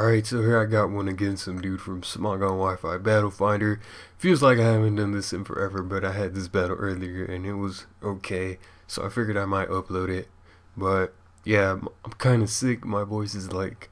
Alright, so here I got one against some dude from Smogon Wi-Fi Battle Finder. Feels like I haven't done this in forever, but I had this battle earlier and it was okay. So I figured I might upload it. But yeah, I'm kind of sick. My voice is like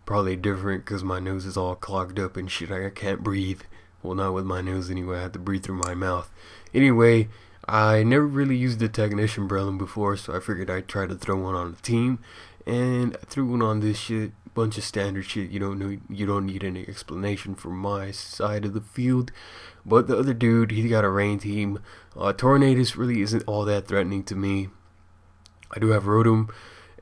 probably different because my nose is all clogged up and shit. I can't breathe. Well, not with my nose anyway. I have to breathe through my mouth. Anyway, I never really used the Technician Brelin before, so I figured I'd try to throw one on the team. And I threw one on this shit. Bunch of standard shit. You don't need any explanation from my side of the field. But the other dude, he got a rain team. Tornadus really isn't all that threatening to me. I do have Rotom,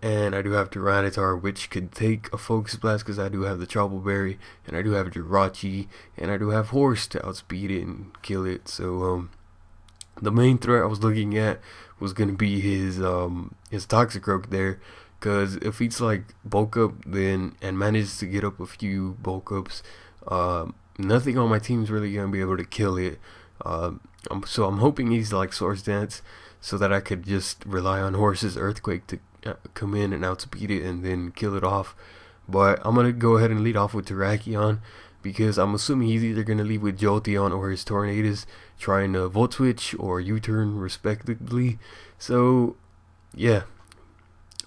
and I do have Tyranitar, which could take a Focus Blast because I do have the Troubleberry, and I do have Jirachi, and I do have Horse to outspeed it and kill it. So the main threat I was looking at was gonna be his Toxicroak there. Because if he's like bulk up then and manages to get up a few bulk ups, nothing on my team's really gonna be able to kill it. So I'm hoping he's like Swords Dance, so that I could just rely on Horse's Earthquake to come in and outspeed it and then kill it off. But I'm gonna go ahead and lead off with Terrakion, because I'm assuming he's either gonna lead with Jolteon or his Tornadus, trying to Volt Switch or U-turn respectively. So yeah.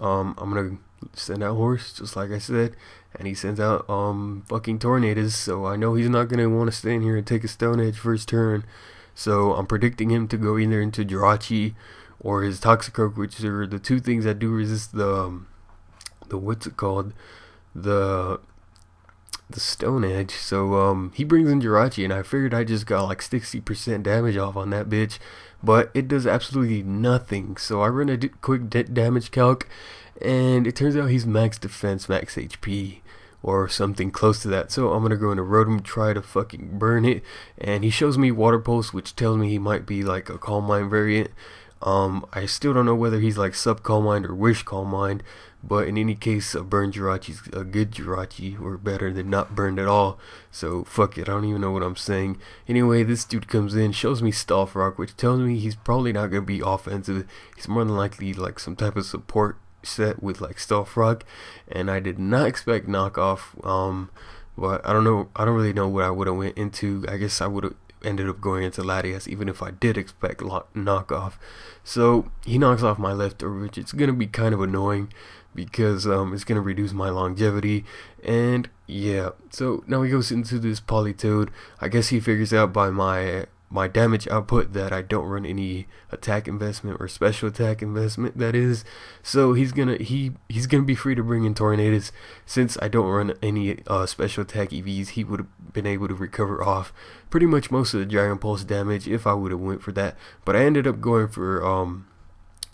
I'm gonna send out Horse, just like I said, and he sends out fucking Tornadus, so I know he's not gonna want to stay in here and take a Stone Edge first turn. So I'm predicting him to go either into Jirachi or his Toxicroak, which are the two things that do resist the what's it called, the Stone Edge. So he brings in Jirachi, and I figured I just got like 60% damage off on that bitch, but it does absolutely nothing. So I run a quick damage calc, and it turns out he's max defense, max HP, or something close to that. So I'm gonna go into Rotom, try to fucking burn it, and he shows me Water Pulse, which tells me he might be like a Calm Mind variant. I still don't know whether he's like Sub Calm Mind or Wish Calm Mind, but in any case, a burned Jirachi's a good Jirachi, or better than not burned at all. So fuck it, I don't even know what I'm saying. Anyway, this dude comes in, shows me Stealth Rock, which tells me he's probably not gonna be offensive. He's more than likely like some type of support set with like Stealth Rock, and I did not expect knockoff. But I don't know. I don't really know what I would have went into. I guess I would have ended up going into Latias, even if I did expect knockoff. So he knocks off my Leftovers, which it's gonna be kind of annoying because it's gonna reduce my longevity. And yeah, so now he goes into this Politoed. I guess he figures out by my damage output that I don't run any attack investment or special attack investment, that is. So he's gonna be free to bring in Tornadus. Since I don't run any special attack EVs, he would have been able to recover off pretty much most of the Dragon Pulse damage if I would have went for that. But I ended up going for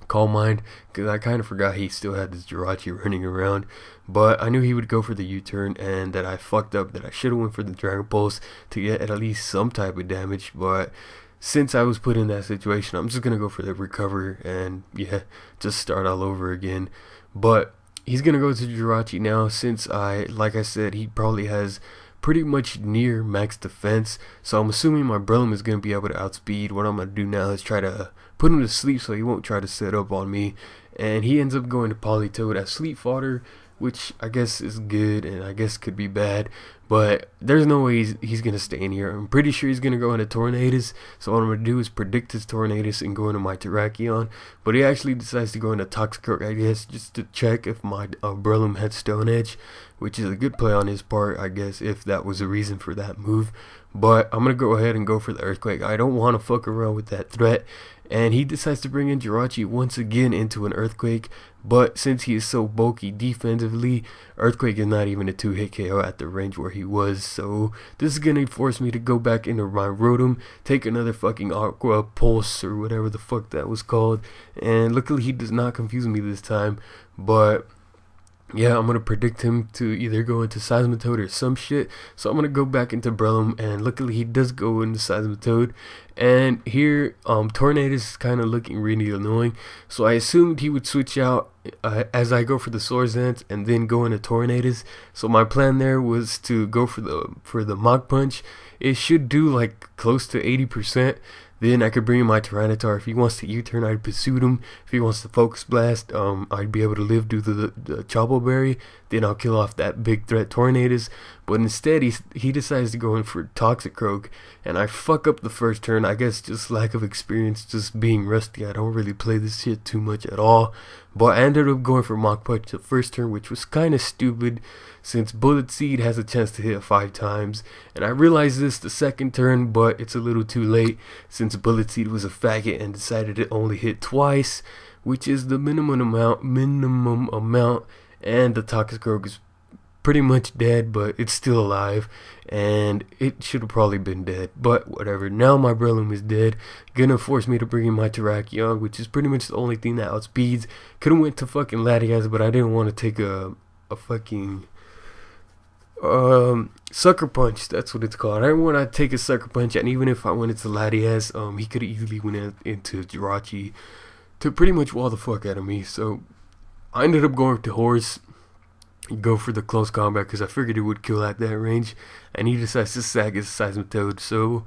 Calm Mind, because I kind of forgot he still had this Jirachi running around. But I knew he would go for the U-turn, and that I fucked up, that I should have went for the Dragon Pulse to get at least some type of damage. But since I was put in that situation, I'm just gonna go for the recover and yeah, just start all over again. But he's gonna go to Jirachi now, since like I said, he probably has pretty much near max defense, so I'm assuming my Breloom is going to be able to outspeed. What I'm going to do now is try to put him to sleep so he won't try to set up on me, and he ends up going to Politoed as sleep fodder, which I guess is good and I guess could be bad, but there's no way he's going to stay in here. I'm pretty sure he's going to go into Tornadus, so what I'm going to do is predict his Tornadus and go into my Terrakion, but he actually decides to go into Toxicroak, I guess, just to check if my Breloom had Stone Edge, which is a good play on his part, I guess, if that was the reason for that move. But I'm going to go ahead and go for the Earthquake. I don't want to fuck around with that threat. And he decides to bring in Jirachi once again into an Earthquake. But since he is so bulky defensively, Earthquake is not even a 2-hit KO at the range where he was. So this is going to force me to go back into my Rotom, take another fucking Aqua Pulse or whatever the fuck that was called. And luckily he does not confuse me this time. But yeah, I'm going to predict him to either go into Seismitoad or some shit. So I'm going to go back into Breloom, and luckily he does go into Seismitoad. And here, Tornadus is kind of looking really annoying. So I assumed he would switch out as I go for the Swords Dance and then go into Tornadus. So my plan there was to go for the Mach Punch. It should do like close to 80%. Then I could bring in my Tyranitar. If he wants to U-turn, I'd pursue him. If he wants to Focus Blast, I'd be able to live due to the Chobo Berry. Then I'll kill off that big threat Tornadus. But instead, he decides to go in for Toxicroak, and I fuck up the first turn. I guess just lack of experience, just being rusty. I don't really play this shit too much at all. But I ended up going for Mach Punch the first turn, which was kind of stupid, since Bullet Seed has a chance to hit 5 times. And I realized this the second turn, but it's a little too late, since Bullet Seed was a faggot and decided to only hit twice, which is the minimum amount, and the Toxicroak is pretty much dead, but it's still alive, and it should have probably been dead, but whatever. Now my Breloom is dead, gonna force me to bring in my Terrakion, which is pretty much the only thing that outspeeds. Could've went to fucking Latias, but I didn't want to take a fucking Sucker Punch. That's what it's called. I didn't want to take a Sucker Punch, and even if I went into Latias, he could have easily went into Jirachi to pretty much wall the fuck out of me. So I ended up going to Horse, go for the close combat, because I figured it would kill at that range, and he decides to sack his Seismitoad. So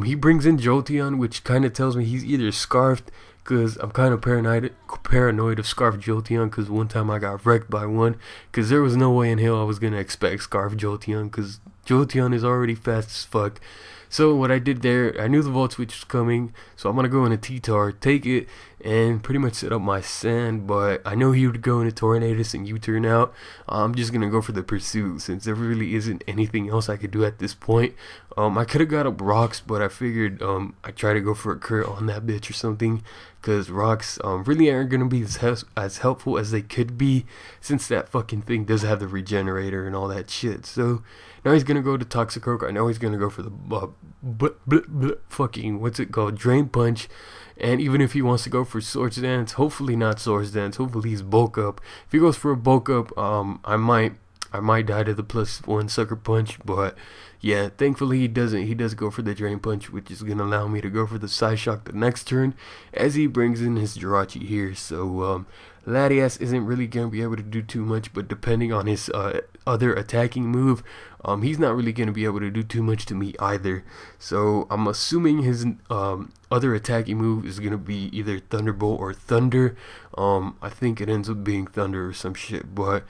he brings in Jolteon, which kind of tells me he's either Scarfed, because I'm kind of paranoid of Scarf Jolteon, because one time I got wrecked by one, because there was no way in hell I was going to expect Scarf Jolteon, because Jolteon is already fast as fuck. So what I did there, I knew the Volt Switch was coming, so I'm going to go into T-Tar, take it, and pretty much set up my Sand, but I know he would go into Tornadus and U-turn out. I'm just going to go for the Pursuit, since there really isn't anything else I could do at this point. I could have got up Rocks, but I figured I'd try to go for a crit on that bitch or something, because Rocks really aren't going to be as helpful as they could be, since that fucking thing does have the regenerator and all that shit. So now he's going to go to Toxicroak. I know he's going to go for the fucking, what's it called, Drain Punch. And even if he wants to go for Swords Dance, hopefully not Swords Dance, hopefully he's Bulk Up. If he goes for a Bulk Up, I might die to the +1 Sucker Punch, but yeah, thankfully he doesn't. He does go for the Drain Punch, which is going to allow me to go for the Psyshock the next turn, as he brings in his Jirachi here. So Latias isn't really going to be able to do too much, but depending on his other attacking move, he's not really going to be able to do too much to me either. So I'm assuming his other attacking move is going to be either Thunderbolt or Thunder. I think it ends up being Thunder or some shit, but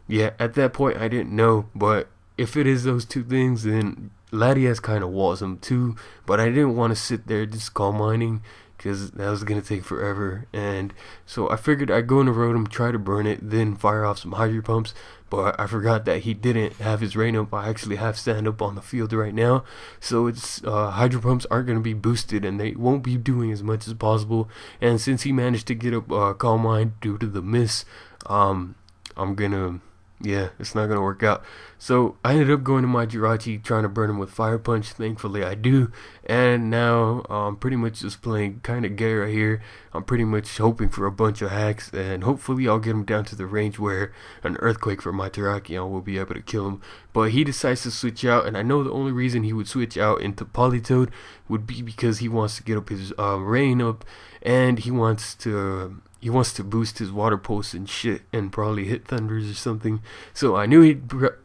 yeah, at that point I didn't know. But if it is those two things, then Latias kind of walls him too, but I didn't want to sit there just Calm Mining, because that was going to take forever. And so I figured I'd go into Rotom, try to burn it, then fire off some Hydro Pumps. But I forgot that he didn't have his Rain Up. I actually have Stand Up on the field right now, so it's Hydro Pumps aren't going to be boosted, and they won't be doing as much as possible. And since he managed to get up Calm Mind due to the miss, I'm gonna, yeah, it's not gonna work out. So I ended up going to my Jirachi, trying to burn him with Fire Punch. Thankfully I do, and now I'm pretty much just playing kind of gay right here. I'm pretty much hoping for a bunch of hacks, and hopefully I'll get him down to the range where an Earthquake from my Terrakion will be able to kill him. But he decides to switch out, and I know the only reason he would switch out into Politoed would be because he wants to get up his Rain Up, and he wants to boost his Water Pulse and shit, and probably hit Thunders or something. So I knew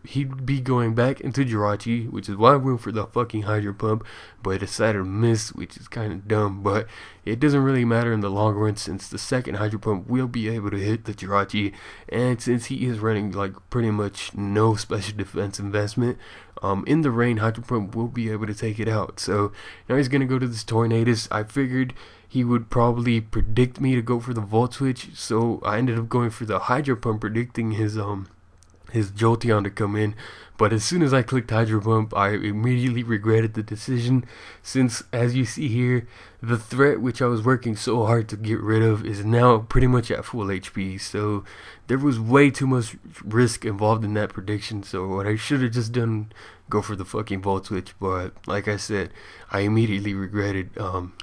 he'd be going back into Jirachi, which is why I went for the fucking Hydro Pump, but I decided to miss, which is kind of dumb. But it doesn't really matter in the long run, since the second Hydro Pump will be able to hit the Jirachi, and since he is running like pretty much no special defense investment, in the rain, Hydro Pump will be able to take it out. So now he's gonna go to this Tornadus. I figured he would probably predict me to go for the Volt Switch, so I ended up going for the Hydro Pump, predicting his Jolteon to come in. But as soon as I clicked Hydro Pump, I immediately regretted the decision, since, as you see here, the threat which I was working so hard to get rid of is now pretty much at full HP. So there was way too much risk involved in that prediction. So what I should have just done, go for the fucking Volt Switch. But like I said, I immediately regretted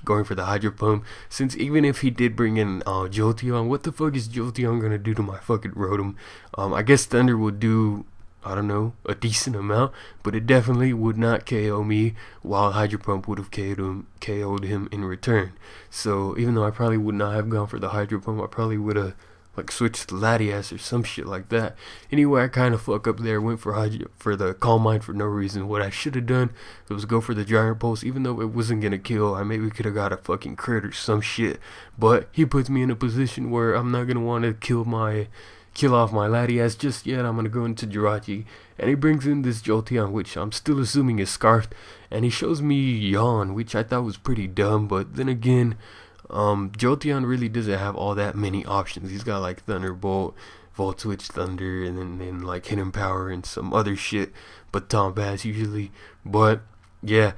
going for the Hydro Pump, since even if he did bring in Jolteon, what the fuck is Jolteon gonna do to my fucking Rotom? I guess Thunder would do, I don't know, a decent amount, but it definitely would not KO me, while Hydro Pump would have KO'd him in return. So even though I probably would not have gone for the Hydro Pump, I probably would have like switch to Latias or some shit like that. Anyway, I kind of fuck up there, went for the Calm Mind for no reason. What I should have done was go for the Giant Pulse, even though it wasn't gonna kill. I maybe could have got a fucking crit or some shit. But he puts me in a position where I'm not gonna want to kill off my Latias just yet. I'm gonna go into Jirachi, and he brings in this Jolteon, which I'm still assuming is Scarfed, and he shows me Yawn, which I thought was pretty dumb. But then again, Jolteon really doesn't have all that many options. He's got like Thunderbolt, Volt Switch Thunder, and then like Hidden Power and some other shit, but Tom Bass usually. But yeah,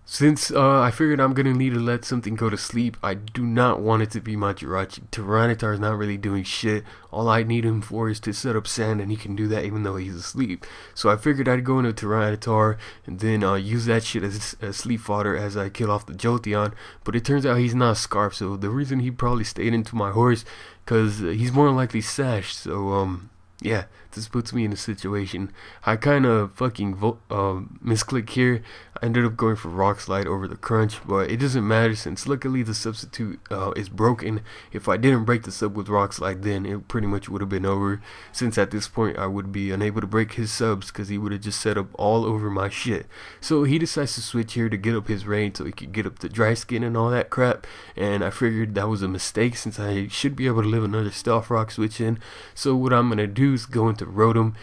since I figured I'm gonna need to let something go to sleep, I do not want it to be my Jirachi. Tyranitar is not really doing shit. All I need him for is to set up sand, and he can do that even though he's asleep. So I figured I'd go into Tyranitar and then use that shit as sleep fodder as I kill off the Jolteon. But it turns out he's not Scarf, so the reason he probably stayed into my horse, cause he's more likely Sash. So yeah, this puts me in a situation. I kind of fucking misclick here. I ended up going for Rock Slide over the Crunch, but it doesn't matter since luckily the substitute is broken. If I didn't break the sub with Rock Slide, then it pretty much would have been over, since at this point I would be unable to break his subs because he would have just set up all over my shit. So he decides to switch here to get up his range so he could get up the Dry Skin and all that crap, and I figured that was a mistake since I should be able to live another Stealth Rock switch in. So what I'm gonna do is go into Rotom.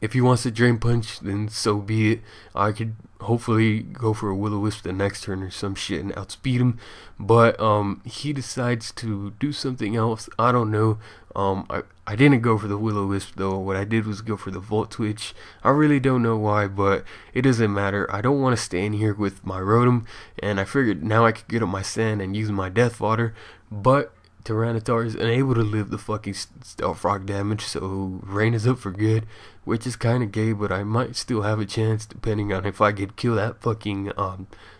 If he wants to Drain Punch, then so be it. I could hopefully go for a Will-O-Wisp the next turn or some shit and outspeed him. But he decides to do something else. I don't know. I didn't go for the Will-O-Wisp though. What I did was go for the Volt Twitch. I really don't know why, but it doesn't matter. I don't want to stay in here with my Rotom, and I figured now I could get up my sand and use my Death Fodder. But Tyranitar is unable to live the fucking Stealth Rock damage, so Rain is up for good, which is kind of gay, but I might still have a chance depending on if I could kill that fucking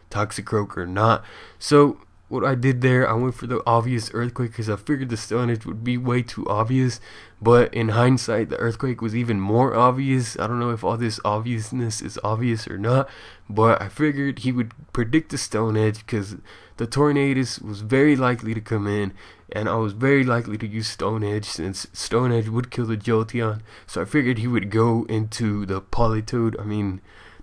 Toxicroak or not. So what I did there, I went for the obvious Earthquake because I figured the Stone Edge would be way too obvious, but in hindsight the Earthquake was even more obvious. I don't know if all this obviousness is obvious or not, but I figured he would predict the Stone Edge because the Tornadus was very likely to come in, and I was very likely to use Stone Edge since Stone Edge would kill the Jolteon. So I figured he would go into the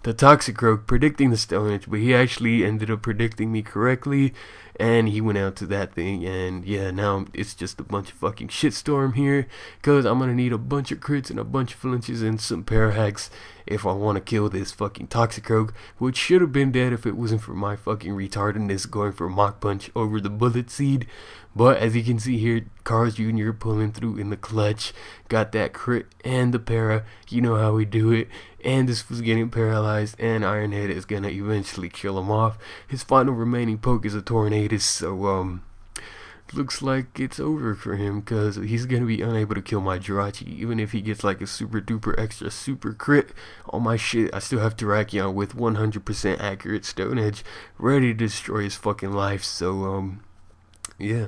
the Toxicroak, predicting the Stone Edge, but he actually ended up predicting me correctly, and he went out to that thing, and yeah, now it's just a bunch of fucking shitstorm here, because I'm gonna need a bunch of crits and a bunch of flinches and some parahacks if I want to kill this fucking Toxicroak, which should have been dead if it wasn't for my fucking retardedness going for Mach Punch over the Bullet Seed. But as you can see here, Carl Jr. pulling through in the clutch, got that crit and the para, you know how we do it, and this was getting paralyzed, and Ironhead is gonna eventually kill him off. His final remaining poke is a Tornadus, so looks like it's over for him because he's gonna be unable to kill my Jirachi. Even if he gets like a super duper extra super crit on my shit, I still have Terrakion with 100% accurate Stone Edge ready to destroy his fucking life. So yeah,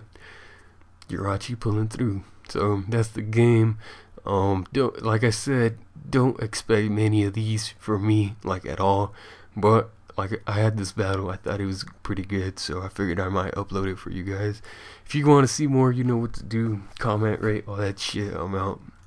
Jirachi pulling through. So that's the game. Don't, like I said, don't expect many of these from me, like at all, but like I had this battle, I thought it was pretty good, so I figured I might upload it for you guys. If you want to see more, you know what to do. Comment, rate, all that shit. I'm out.